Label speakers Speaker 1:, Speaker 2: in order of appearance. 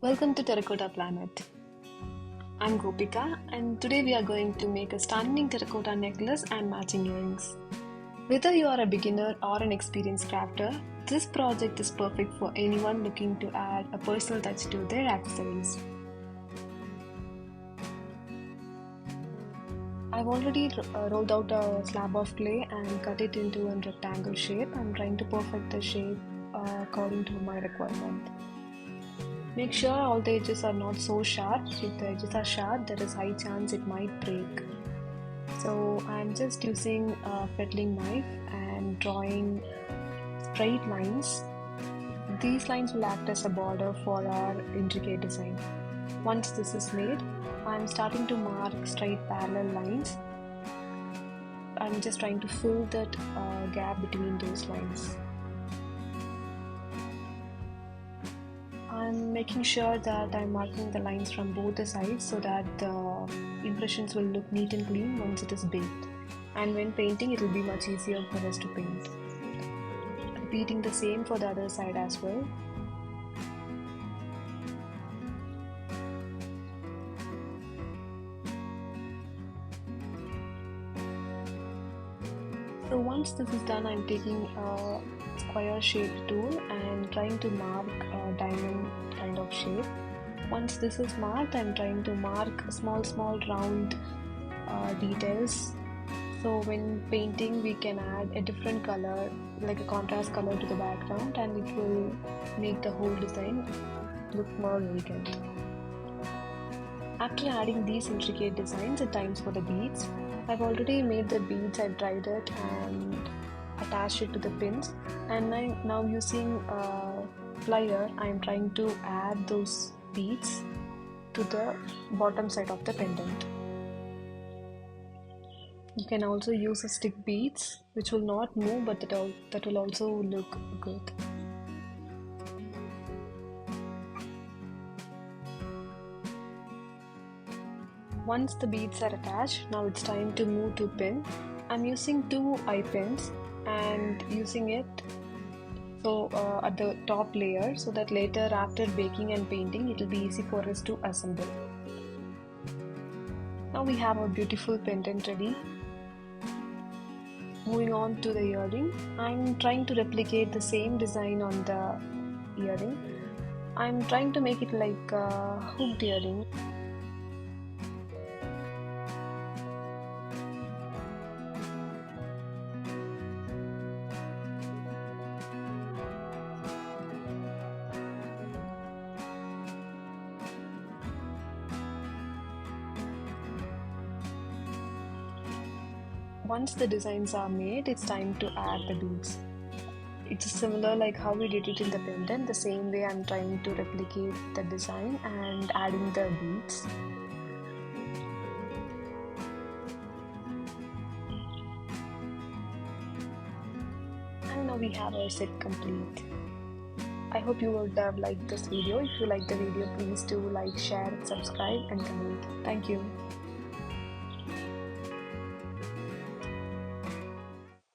Speaker 1: Welcome to Terracotta Planet. I'm Gopika and today we are going to make a stunning terracotta necklace and matching earrings. Whether you are a beginner or an experienced crafter, this project is perfect for anyone looking to add a personal touch to their accessories. I've already rolled out a slab of clay and cut it into a rectangle shape. I'm trying to perfect the shape according to my requirement. Make sure all the edges are not so sharp. If the edges are sharp, there is high chance it might break. So I'm just using a fettling knife and drawing straight lines. These lines will act as a border for our intricate design. Once this is made, I'm starting to mark straight parallel lines. I'm just trying to fill that gap between those lines. I'm making sure that I'm marking the lines from both the sides so that the impressions will look neat and clean once it is baked. And when painting, it will be much easier for us to paint. Repeating the same for the other side as well. So once this is done, I'm taking a square shaped tool and trying to mark a diamond kind of shape. Once this is marked, I'm trying to mark small round details. So when painting, we can add a different color, like a contrast color to the background, and it will make the whole design look more elegant. After adding these intricate designs, it's time for the beads. I've already made the beads, I've dried it and attached it to the pins, and I'm now using a plier. I'm trying to add those beads to the bottom side of the pendant. You can also use a stick beads which will not move, but that will also look good. Once the beads are attached, now it's time to move to pin. I'm using two eye pins and using it at the top layer so that later after baking and painting it will be easy for us to assemble. Now we have a beautiful pendant ready. Moving on to the earring, I'm trying to replicate the same design on the earring. I'm trying to make it like a hooked earring. Once the designs are made, it's time to add the beads. It's similar like how we did it in the pendant. The same way I'm trying to replicate the design and adding the beads. And now we have our set complete. I hope you would have liked this video. If you like the video, please do like, share, subscribe and comment. Thank you.